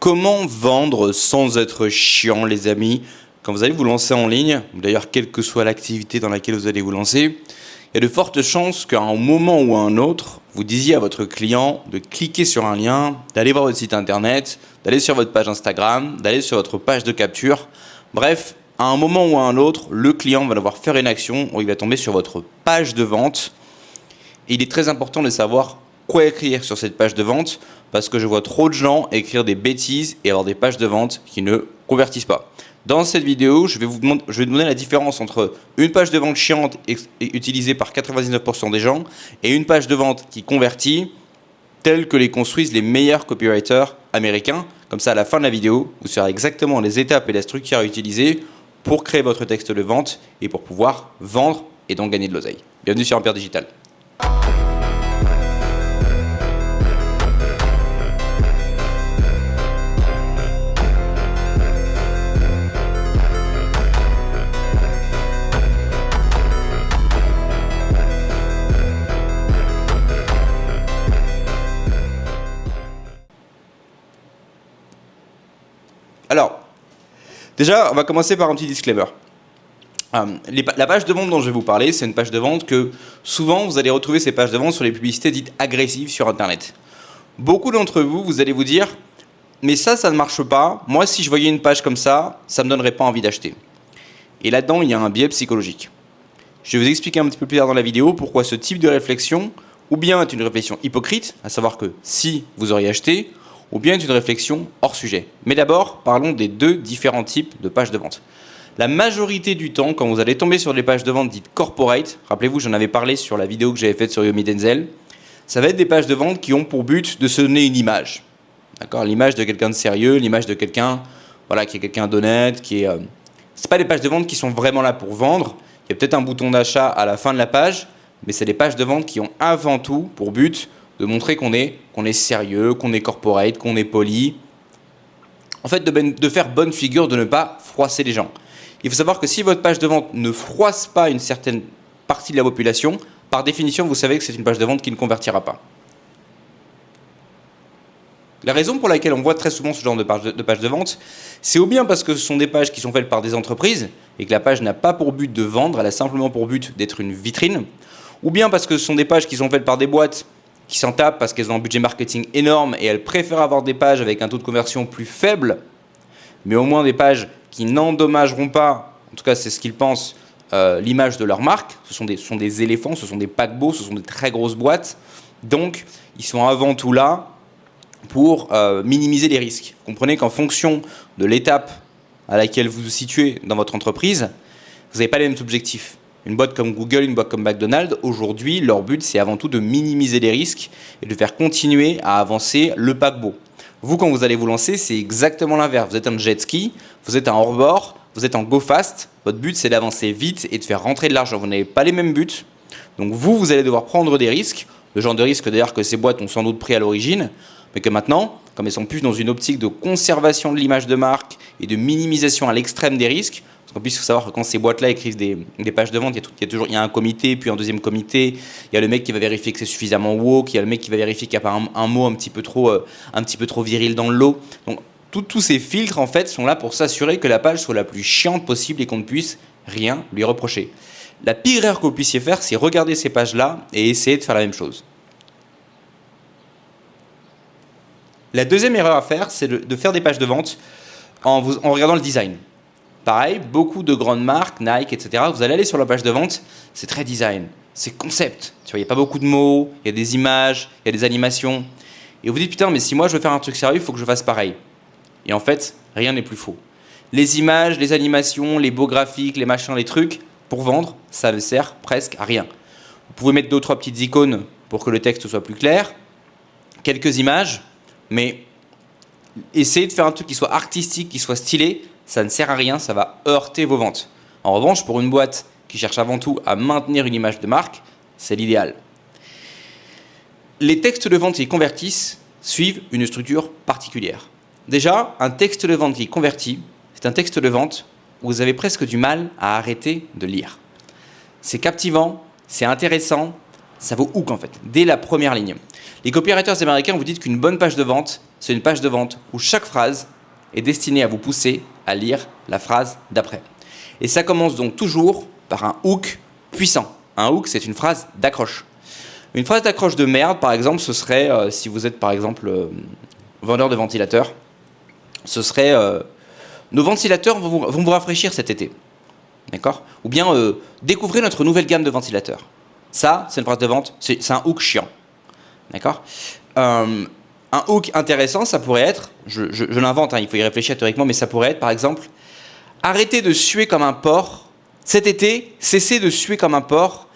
Comment vendre sans être chiant, les amis? Quand vous allez vous lancer en ligne, d'ailleurs quelle que soit l'activité dans laquelle vous allez vous lancer, il y a de fortes chances qu'à un moment ou à un autre, vous disiez à votre client de cliquer sur un lien, d'aller voir votre site internet, d'aller sur votre page Instagram, d'aller sur votre page de capture. Bref, à un moment ou à un autre, le client va devoir faire une action où il va tomber sur votre page de vente. Et il est très important de savoir quoi écrire sur cette page de vente parce que je vois trop de gens écrire des bêtises et avoir des pages de vente qui ne convertissent pas. Dans cette vidéo, je vais vous donner la différence entre une page de vente chiante utilisée par 99% des gens et une page de vente qui convertit telle que les construisent les meilleurs copywriters américains. Comme ça, à la fin de la vidéo, vous saurez exactement les étapes et la structure à utiliser pour créer votre texte de vente et pour pouvoir vendre et donc gagner de l'oseille. Bienvenue sur Empire Digital. Alors, déjà, on va commencer par un petit disclaimer. La page de vente dont je vais vous parler, c'est une page de vente que souvent vous allez retrouver ces pages de vente sur les publicités dites agressives sur Internet. Beaucoup d'entre vous, vous allez vous dire « mais ça ne marche pas. Moi, si je voyais une page comme ça ne me donnerait pas envie d'acheter. » Et là-dedans, il y a un biais psychologique. Je vais vous expliquer un petit peu plus tard dans la vidéo pourquoi ce type de réflexion ou bien est une réflexion hypocrite, à savoir que si vous auriez acheté, ou bien une réflexion hors sujet. Mais d'abord, parlons des deux différents types de pages de vente. La majorité du temps, quand vous allez tomber sur des pages de vente dites corporate, rappelez-vous, j'en avais parlé sur la vidéo que j'avais faite sur Yomi Denzel, ça va être des pages de vente qui ont pour but de se donner une image. D'accord, l'image de quelqu'un de sérieux, l'image de quelqu'un qui est quelqu'un d'honnête, c'est pas des pages de vente qui sont vraiment là pour vendre. Il y a peut-être un bouton d'achat à la fin de la page, mais c'est des pages de vente qui ont avant tout pour but de montrer qu'on est sérieux, qu'on est corporate, qu'on est poli. En fait, de faire bonne figure, de ne pas froisser les gens. Il faut savoir que si votre page de vente ne froisse pas une certaine partie de la population, par définition, vous savez que c'est une page de vente qui ne convertira pas. La raison pour laquelle on voit très souvent ce genre de page de vente, c'est ou bien parce que ce sont des pages qui sont faites par des entreprises et que la page n'a pas pour but de vendre, elle a simplement pour but d'être une vitrine, ou bien parce que ce sont des pages qui sont faites par des boîtes qui s'en tapent parce qu'elles ont un budget marketing énorme et elles préfèrent avoir des pages avec un taux de conversion plus faible, mais au moins des pages qui n'endommageront pas, en tout cas c'est ce qu'ils pensent, l'image de leur marque. Ce sont des éléphants, ce sont des paquebots, ce sont des très grosses boîtes. Donc, ils sont avant tout là pour minimiser les risques. Comprenez qu'en fonction de l'étape à laquelle vous vous situez dans votre entreprise, vous n'avez pas les mêmes objectifs. Une boîte comme Google, une boîte comme McDonald's, aujourd'hui, leur but, c'est avant tout de minimiser les risques et de faire continuer à avancer le paquebot. Vous, quand vous allez vous lancer, c'est exactement l'inverse. Vous êtes un jet ski, vous êtes un hors-bord, vous êtes en go fast. Votre but, c'est d'avancer vite et de faire rentrer de l'argent. Vous n'avez pas les mêmes buts. Donc vous allez devoir prendre des risques. Le genre de risque, d'ailleurs, que ces boîtes ont sans doute pris à l'origine. Mais que maintenant, comme elles sont plus dans une optique de conservation de l'image de marque et de minimisation à l'extrême des risques, en plus, il faut savoir que quand ces boîtes-là écrivent des pages de vente, il y a un comité, puis un deuxième comité. Il y a le mec qui va vérifier que c'est suffisamment woke. Il y a le mec qui va vérifier qu'il n'y a pas un mot un petit peu trop viril dans le lot. Donc, tous ces filtres, en fait, sont là pour s'assurer que la page soit la plus chiante possible et qu'on ne puisse rien lui reprocher. La pire erreur que vous puissiez faire, c'est regarder ces pages-là et essayer de faire la même chose. La deuxième erreur à faire, c'est de faire des pages de vente en regardant le design. Pareil, beaucoup de grandes marques, Nike, etc. Vous allez aller sur la page de vente, c'est très design, c'est concept. Tu vois, il n'y a pas beaucoup de mots, il y a des images, il y a des animations. Et vous vous dites, putain, mais si moi je veux faire un truc sérieux, il faut que je fasse pareil. Et en fait, rien n'est plus faux. Les images, les animations, les beaux graphiques, les machins, les trucs, pour vendre, ça ne sert presque à rien. Vous pouvez mettre 2 ou 3 petites icônes pour que le texte soit plus clair, quelques images, mais essayez de faire un truc qui soit artistique, qui soit stylé. Ça ne sert à rien, ça va heurter vos ventes. En revanche, pour une boîte qui cherche avant tout à maintenir une image de marque, c'est l'idéal. Les textes de vente qui convertissent suivent une structure particulière. Déjà, un texte de vente qui convertit, c'est un texte de vente où vous avez presque du mal à arrêter de lire. C'est captivant, c'est intéressant, ça vous hook en fait, dès la première ligne. Les copywriters américains vous disent qu'une bonne page de vente, c'est une page de vente où chaque phrase est destinée à vous pousser à lire la phrase d'après. Et ça commence donc toujours par un hook puissant. Un hook, c'est une phrase d'accroche. Une phrase d'accroche de merde, par exemple, ce serait, si vous êtes par exemple vendeur de ventilateurs, ce serait nos ventilateurs vont vous rafraîchir cet été. D'accord ? Ou bien découvrez notre nouvelle gamme de ventilateurs. Ça, c'est une phrase de vente, c'est un hook chiant. D'accord ? Un hook intéressant, ça pourrait être, je l'invente, hein, il faut y réfléchir théoriquement, mais ça pourrait être par exemple, arrêtez de suer comme un porc, cet été, cessez de suer comme un porc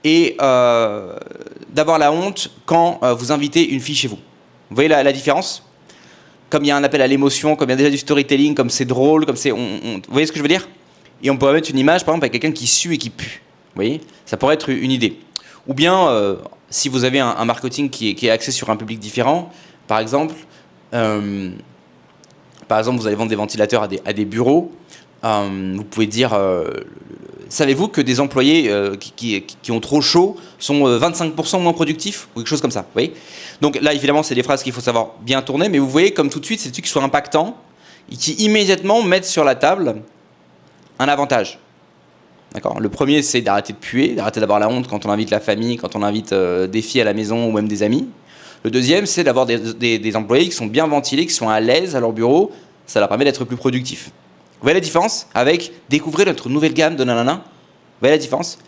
et d'avoir la honte quand vous invitez une fille chez vous. Vous voyez la différence ? Comme il y a un appel à l'émotion, comme il y a déjà du storytelling, comme c'est drôle, comme c'est... Vous voyez ce que je veux dire ? Et on pourrait mettre une image, par exemple, avec quelqu'un qui sue et qui pue. Vous voyez ? Ça pourrait être une idée. Ou bien, si vous avez un marketing qui est axé sur un public différent, par exemple, vous allez vendre des ventilateurs à des bureaux, vous pouvez dire, savez-vous que des employés qui ont trop chaud sont 25% moins productifs, ou quelque chose comme ça, vous voyez ? Donc là, évidemment, c'est des phrases qu'il faut savoir bien tourner, mais vous voyez, comme tout de suite, c'est des trucs qui sont impactants et qui immédiatement mettent sur la table un avantage. D'accord ? Le premier, c'est d'arrêter de puer, d'arrêter d'avoir la honte quand on invite la famille, quand on invite des filles à la maison ou même des amis. Le deuxième, c'est d'avoir des employés qui sont bien ventilés, qui sont à l'aise à leur bureau. Ça leur permet d'être plus productifs. Vous voyez la différence avec découvrir notre nouvelle gamme de nanana ? Vous voyez la différence ?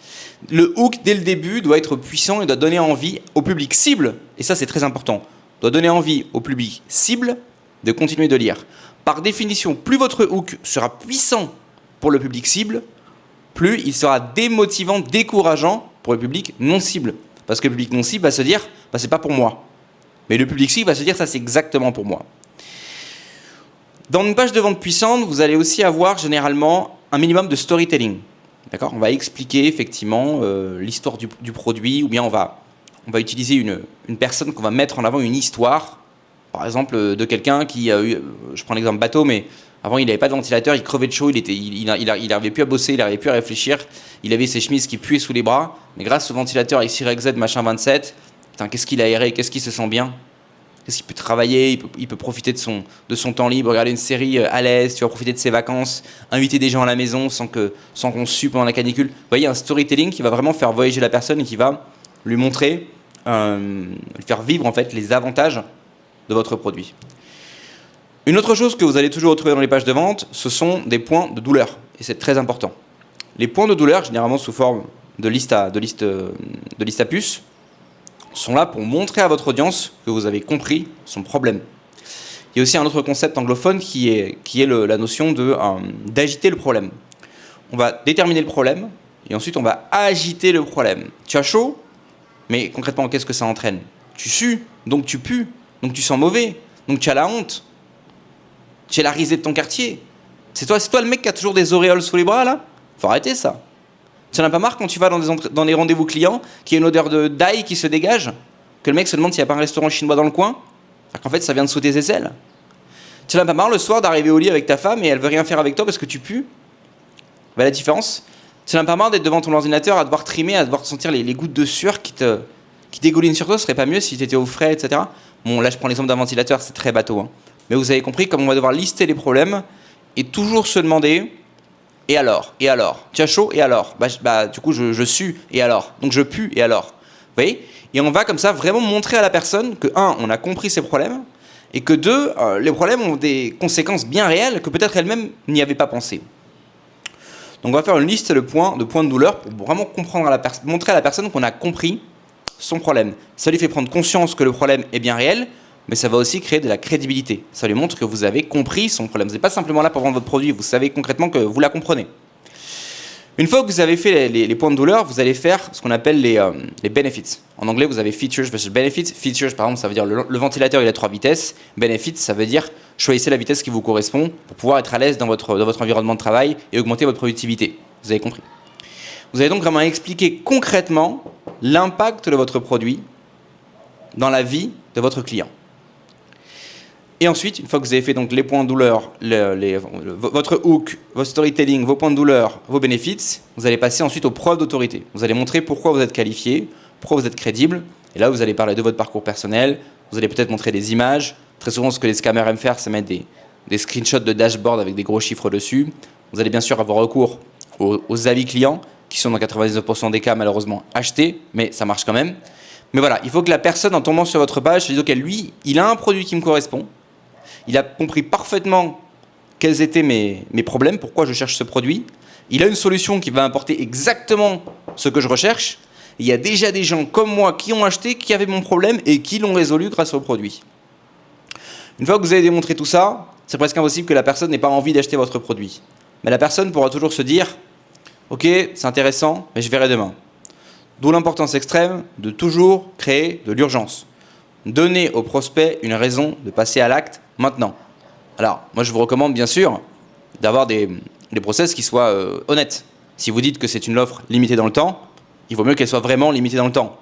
Le hook, dès le début, doit être puissant et doit donner envie au public cible, et ça c'est très important, doit donner envie au public cible de continuer de lire. Par définition, plus votre hook sera puissant pour le public cible, plus il sera démotivant, décourageant pour le public non cible. Parce que le public non cible va se dire, bah, c'est pas pour moi. Mais le public cible va se dire, ça c'est exactement pour moi. Dans une page de vente puissante, vous allez aussi avoir généralement un minimum de storytelling. D'accord ? On va expliquer effectivement l'histoire du produit, ou bien on va utiliser une personne qu'on va mettre en avant, une histoire, par exemple de quelqu'un qui a eu, je prends l'exemple bateau, mais avant il n'avait pas de ventilateur, il crevait de chaud, il n'arrivait plus à bosser, il n'arrivait plus à réfléchir, il avait ses chemises qui puaient sous les bras, mais grâce au ventilateur XYZ machin 27, putain, qu'est-ce qu'il a aéré, qu'est-ce qu'il se sent bien ? Qu'est-ce qu'il peut travailler, il peut profiter de son temps libre, regarder une série à l'aise, tu vas profiter de ses vacances, inviter des gens à la maison sans qu'on sue pendant la canicule. Vous voyez, un storytelling qui va vraiment faire voyager la personne et qui va lui montrer, lui faire vivre en fait les avantages de votre produit. Une autre chose que vous allez toujours retrouver dans les pages de vente, ce sont des points de douleur. Et c'est très important. Les points de douleur, généralement sous forme de liste à puces, sont là pour montrer à votre audience que vous avez compris son problème. Il y a aussi un autre concept anglophone qui est la notion d'agiter le problème. On va déterminer le problème et ensuite on va agiter le problème. Tu as chaud, mais concrètement, qu'est-ce que ça entraîne ? Tu sues, donc tu pues, donc tu sens mauvais, donc tu as la honte. Tu es la risée de ton quartier. C'est toi le mec qui a toujours des auréoles sous les bras là ? Faut arrêter ça. Tu n'en as pas marre quand tu vas dans les rendez-vous clients, qu'il y a une odeur d'ail qui se dégage, que le mec se demande s'il n'y a pas un restaurant chinois dans le coin, alors qu'en fait ça vient de sauter ses ailes. Tu n'en as pas marre le soir d'arriver au lit avec ta femme et elle veut rien faire avec toi parce que tu pues. Bah, la différence, tu n'en as pas marre d'être devant ton ordinateur à devoir trimer, à devoir sentir les gouttes de sueur qui dégoulinent sur toi, ce serait pas mieux si tu étais au frais, etc. Bon, là je prends l'exemple d'un ventilateur, c'est très bateau, hein. Mais vous avez compris comme on va devoir lister les problèmes et toujours se demander... Et alors ? Tu as chaud ? Et alors ? Du coup, je sue. Et alors ? Donc, je pue. Et alors ? Vous voyez ? Et on va comme ça vraiment montrer à la personne que, 1, on a compris ses problèmes, et que 2, les problèmes ont des conséquences bien réelles que peut-être elle-même n'y avait pas pensé. Donc, on va faire une liste de points de douleur pour vraiment montrer à la personne qu'on a compris son problème. Ça lui fait prendre conscience que le problème est bien réel, mais ça va aussi créer de la crédibilité. Ça lui montre que vous avez compris son problème. Vous n'êtes pas simplement là pour vendre votre produit, vous savez concrètement que vous la comprenez. Une fois que vous avez fait les points de douleur, vous allez faire ce qu'on appelle les benefits. En anglais, vous avez features versus benefits. Features, par exemple, ça veut dire le ventilateur, il a 3 vitesses. Benefits, ça veut dire choisissez la vitesse qui vous correspond pour pouvoir être à l'aise dans votre environnement de travail et augmenter votre productivité. Vous avez compris. Vous allez donc vraiment expliquer concrètement l'impact de votre produit dans la vie de votre client. Et ensuite, une fois que vous avez fait donc les points de douleur, votre hook, votre storytelling, vos points de douleur, vos benefits, vous allez passer ensuite aux preuves d'autorité. Vous allez montrer pourquoi vous êtes qualifié, pourquoi vous êtes crédible. Et là, vous allez parler de votre parcours personnel. Vous allez peut-être montrer des images, Très souvent, ce que les scammers aiment faire, c'est mettre des screenshots de dashboard avec des gros chiffres dessus. Vous allez bien sûr avoir recours aux avis clients, qui sont dans 99% des cas malheureusement achetés, mais ça marche quand même. Mais voilà, il faut que la personne, en tombant sur votre page, se dise « Ok, lui, il a un produit qui me correspond. Il a compris parfaitement quels étaient mes problèmes, pourquoi je cherche ce produit. Il a une solution qui va apporter exactement ce que je recherche. Il y a déjà des gens comme moi qui ont acheté, qui avaient mon problème et qui l'ont résolu grâce au produit. » Une fois que vous avez démontré tout ça, c'est presque impossible que la personne n'ait pas envie d'acheter votre produit. Mais la personne pourra toujours se dire « Ok, c'est intéressant, mais je verrai demain. » D'où l'importance extrême de toujours créer de l'urgence. Donner au prospect une raison de passer à l'acte maintenant. Alors, moi je vous recommande bien sûr d'avoir des process qui soient honnêtes. Si vous dites que c'est une offre limitée dans le temps, il vaut mieux qu'elle soit vraiment limitée dans le temps.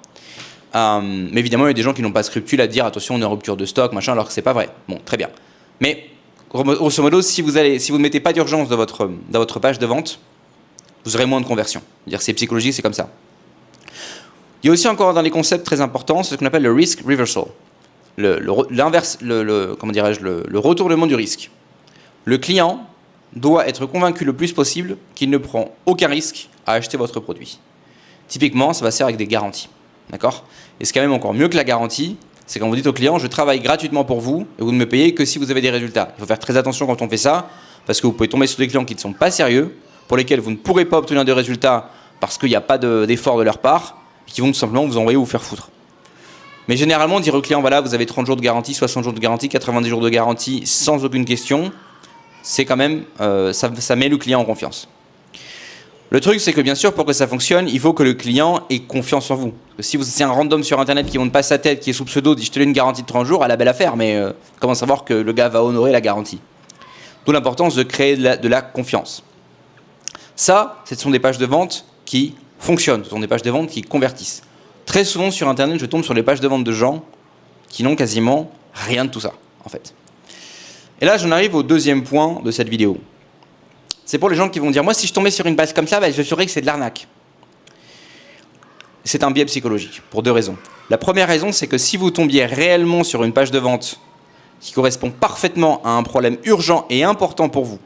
Mais évidemment, il y a des gens qui n'ont pas scrupule à dire attention, on est en rupture de stock, machin, alors que c'est pas vrai. Bon, très bien. Mais grosso modo, si vous ne mettez pas d'urgence dans votre page de vente, vous aurez moins de conversion. C'est psychologique, c'est comme ça. Il y a aussi encore dans les concepts très importants, c'est ce qu'on appelle le risk reversal. L'inverse, le retournement du risque. Le client doit être convaincu le plus possible qu'il ne prend aucun risque à acheter votre produit. Typiquement, ça va se faire avec des garanties. D'accord ? Et c'est quand même encore mieux que la garantie, c'est quand vous dites au client, je travaille gratuitement pour vous et vous ne me payez que si vous avez des résultats. Il faut faire très attention quand on fait ça, parce que vous pouvez tomber sur des clients qui ne sont pas sérieux, pour lesquels vous ne pourrez pas obtenir de résultats parce qu'il n'y a pas d'effort de leur part, qui vont tout simplement vous envoyer ou vous faire foutre. Mais généralement, dire au client, voilà, vous avez 30 jours de garantie, 60 jours de garantie, 90 jours de garantie, sans aucune question, c'est quand même, ça met le client en confiance. Le truc, c'est que bien sûr, pour que ça fonctionne, il faut que le client ait confiance en vous. Si c'est un random sur Internet qui monte pas sa tête, qui est sous pseudo, dit je te donne une garantie de 30 jours, à la belle affaire, mais comment savoir que le gars va honorer la garantie? D'où l'importance de créer de la confiance. Ça, ce sont des pages de vente qui fonctionnent, ce sont des pages de vente qui convertissent. Très souvent sur Internet, je tombe sur les pages de vente de gens qui n'ont quasiment rien de tout ça, en fait. Et là, j'en arrive au deuxième point de cette vidéo. C'est pour les gens qui vont dire, moi, si je tombais sur une page comme ça, je saurais que c'est de l'arnaque. C'est un biais psychologique, pour deux raisons. La première raison, c'est que si vous tombiez réellement sur une page de vente qui correspond parfaitement à un problème urgent et important pour vous,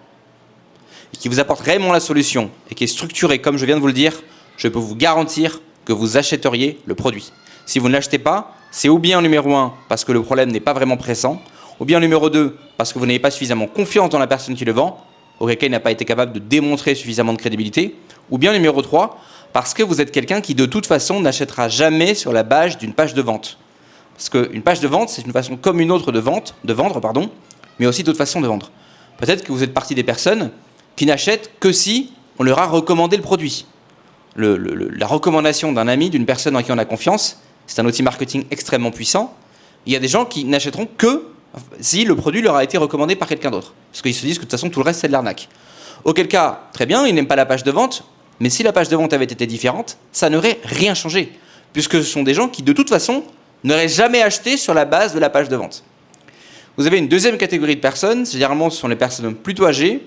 et qui vous apporte réellement la solution, et qui est structurée, comme je viens de vous le dire, je peux vous garantir que vous achèteriez le produit. Si vous ne l'achetez pas, c'est ou bien numéro 1, parce que le problème n'est pas vraiment pressant, ou bien numéro 2, parce que vous n'avez pas suffisamment confiance dans la personne qui le vend, auquel cas il n'a pas été capable de démontrer suffisamment de crédibilité, ou bien numéro 3, parce que vous êtes quelqu'un qui de toute façon n'achètera jamais sur la base d'une page de vente. Parce qu'une page de vente, c'est une façon comme une autre de vendre, mais aussi d'autres façons de vendre. Peut-être que vous êtes partie des personnes qui n'achètent que si on leur a recommandé le produit. La recommandation d'un ami, d'une personne en qui on a confiance, c'est un outil marketing extrêmement puissant. Il y a des gens qui n'achèteront que si le produit leur a été recommandé par quelqu'un d'autre. Parce qu'ils se disent que de toute façon, tout le reste, c'est de l'arnaque. Auquel cas, très bien, ils n'aiment pas la page de vente, mais si la page de vente avait été différente, ça n'aurait rien changé. Puisque ce sont des gens qui, de toute façon, n'auraient jamais acheté sur la base de la page de vente. Vous avez une deuxième catégorie de personnes, généralement ce sont les personnes plutôt âgées,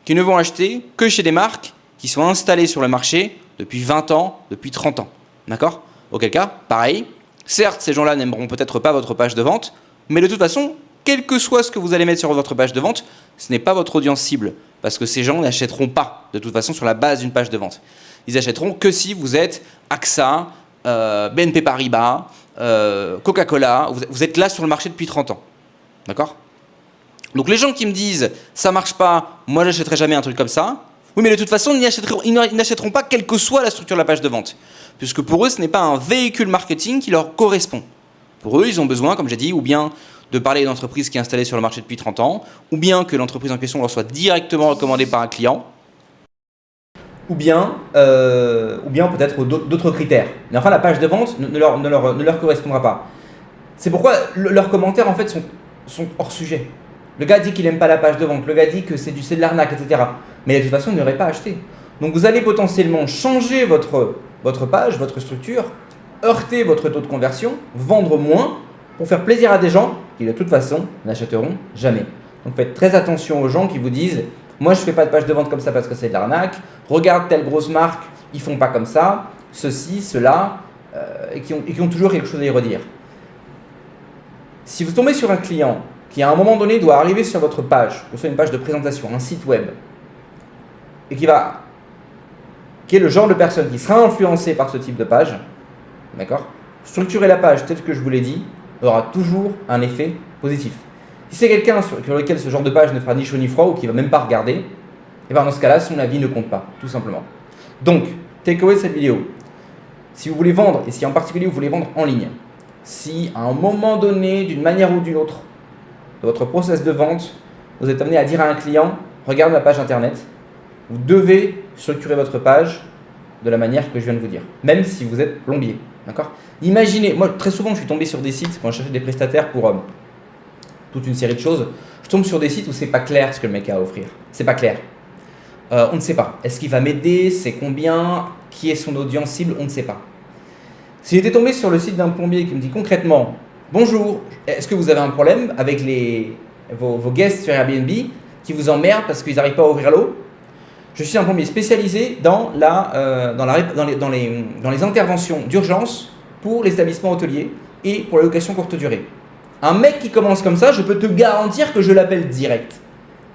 qui ne vont acheter que chez des marques qui sont installées sur le marché depuis 20 ans, depuis 30 ans. D'accord ? Auquel cas, pareil, certes, ces gens-là n'aimeront peut-être pas votre page de vente, mais de toute façon, quel que soit ce que vous allez mettre sur votre page de vente, ce n'est pas votre audience cible, parce que ces gens n'achèteront pas, de toute façon, sur la base d'une page de vente. Ils achèteront que si vous êtes AXA, BNP Paribas, Coca-Cola, vous êtes là sur le marché depuis 30 ans. D'accord ? Donc les gens qui me disent « ça marche pas, moi j'achèterai jamais un truc comme ça », oui, mais de toute façon, ils n'achèteront pas quelle que soit la structure de la page de vente, puisque pour eux, ce n'est pas un véhicule marketing qui leur correspond. Pour eux, ils ont besoin, comme j'ai dit, ou bien de parler d'une entreprise qui est installée sur le marché depuis 30 ans, ou bien que l'entreprise en question leur soit directement recommandée par un client, ou bien peut-être d'autres critères. Mais enfin, la page de vente ne leur correspondra pas. C'est pourquoi leurs commentaires, en fait, sont hors sujet. Le gars dit qu'il n'aime pas la page de vente, le gars dit que c'est de l'arnaque, etc. Mais de toute façon, il n'aurait pas acheté. Donc vous allez potentiellement changer votre page, votre structure, heurter votre taux de conversion, vendre moins pour faire plaisir à des gens qui de toute façon n'achèteront jamais. Donc faites très attention aux gens qui vous disent « moi je ne fais pas de page de vente comme ça parce que c'est de l'arnaque, regarde telle grosse marque, ils ne font pas comme ça, ceci, cela, et qui ont toujours quelque chose à y redire ». Si vous tombez sur un client qui à un moment donné doit arriver sur votre page, que ce soit une page de présentation, un site web, et qui est le genre de personne qui sera influencée par ce type de page, d'accord? Structurer la page telle que je vous l'ai dit aura toujours un effet positif. Si c'est quelqu'un sur lequel ce genre de page ne fera ni chaud ni froid ou qui ne va même pas regarder, et bien dans ce cas-là, son avis ne compte pas, tout simplement. Donc, takeaway de cette vidéo. Si vous voulez vendre, et si en particulier vous voulez vendre en ligne, si à un moment donné, d'une manière ou d'une autre, de votre process de vente, vous êtes amené à dire à un client, regarde ma page internet, vous devez structurer votre page de la manière que je viens de vous dire, même si vous êtes plombier. D'accord? Imaginez, moi très souvent je suis tombé sur des sites quand je cherchais des prestataires pour toute une série de choses, je tombe sur des sites où c'est pas clair ce que le mec a à offrir. C'est pas clair. On ne sait pas. Est-ce qu'il va m'aider? C'est combien? Qui est son audience cible? On ne sait pas. Si j'étais tombé sur le site d'un plombier qui me dit concrètement, bonjour, est-ce que vous avez un problème avec vos guests sur Airbnb qui vous emmerdent parce qu'ils n'arrivent pas à ouvrir l'eau? Je suis un plombier spécialisé dans les interventions d'urgence pour les établissements hôteliers et pour la location courte durée. Un mec qui commence comme ça, je peux te garantir que je l'appelle direct.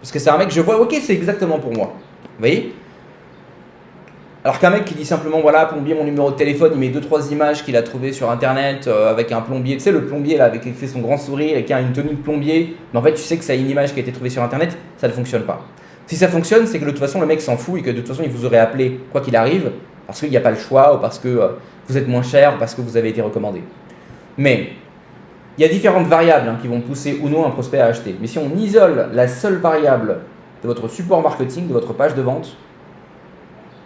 Parce que c'est un mec, je vois, ok, c'est exactement pour moi. Vous voyez? Alors qu'un mec qui dit simplement, voilà, plombier, mon numéro de téléphone, il met 2-3 images qu'il a trouvées sur internet avec un plombier, tu sais, le plombier là, qui fait son grand sourire et qui a une tenue de plombier, mais en fait, tu sais que ça a une image qui a été trouvée sur internet, ça ne fonctionne pas. Si ça fonctionne, c'est que de toute façon, le mec s'en fout et que de toute façon, il vous aurait appelé quoi qu'il arrive, parce qu'il n'y a pas le choix, ou parce que vous êtes moins cher, ou parce que vous avez été recommandé. Mais il y a différentes variables qui vont pousser ou non un prospect à acheter. Mais si on isole la seule variable de votre support marketing, de votre page de vente,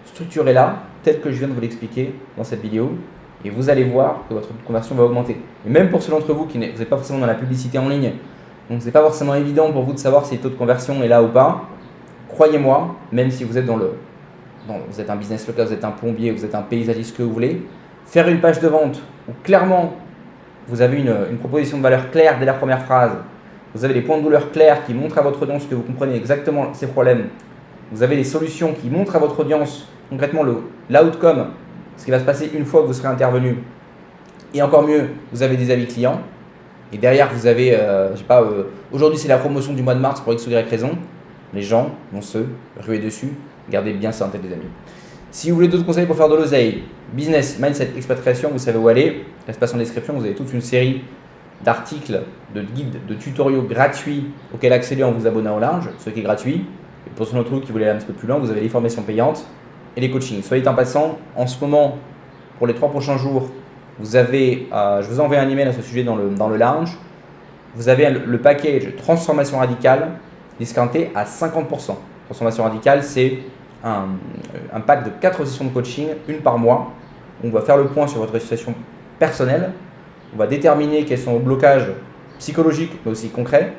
structurez-la telle que je viens de vous l'expliquer dans cette vidéo, et vous allez voir que votre conversion va augmenter. Et même pour ceux d'entre vous qui n'êtes pas forcément dans la publicité en ligne, donc ce n'est pas forcément évident pour vous de savoir si le taux de conversion est là ou pas, croyez-moi, même si vous êtes vous êtes un business local, vous êtes un plombier, vous êtes un paysagiste, que vous voulez, faire une page de vente où clairement vous avez une proposition de valeur claire dès la première phrase, vous avez les points de douleur clairs qui montrent à votre audience que vous comprenez exactement ses problèmes, vous avez les solutions qui montrent à votre audience concrètement l'outcome, ce qui va se passer une fois que vous serez intervenu, et encore mieux, vous avez des avis clients, et derrière vous avez, aujourd'hui c'est la promotion du mois de mars pour X ou Y raison, les gens vont se ruer dessus. Gardez bien ça en tête, les amis. Si vous voulez d'autres conseils pour faire de l'oseille, business, mindset, expatriation, vous savez où aller. L'espace en description, vous avez toute une série d'articles, de guides, de tutoriaux gratuits auxquels accéder en vous abonnant au lounge, ce qui est gratuit. Et pour ceux d'entre vous qui voulaient aller un petit peu plus loin, vous avez les formations payantes et les coachings. Soyez en passant, en ce moment, pour les 3 prochains jours, vous avez, je vous envoie un email à ce sujet dans le lounge. Vous avez le package transformation radicale discounté à 50%. Transformation radicale, c'est un pack de 4 sessions de coaching, une par mois. On va faire le point sur votre situation personnelle. On va déterminer quels sont vos blocages psychologiques, mais aussi concrets.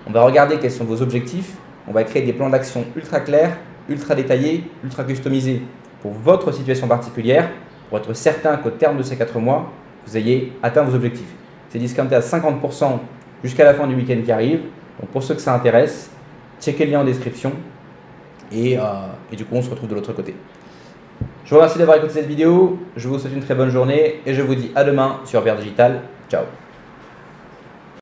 On va regarder quels sont vos objectifs. On va créer des plans d'action ultra clairs, ultra détaillés, ultra customisés pour votre situation particulière, pour être certain qu'au terme de ces 4 mois, vous ayez atteint vos objectifs. C'est discounté à 50% jusqu'à la fin du week-end qui arrive. Donc pour ceux que ça intéresse, checkez le lien en description et du coup on se retrouve de l'autre côté. Je vous remercie d'avoir écouté cette vidéo, je vous souhaite une très bonne journée et je vous dis à demain sur VR Digital. Ciao.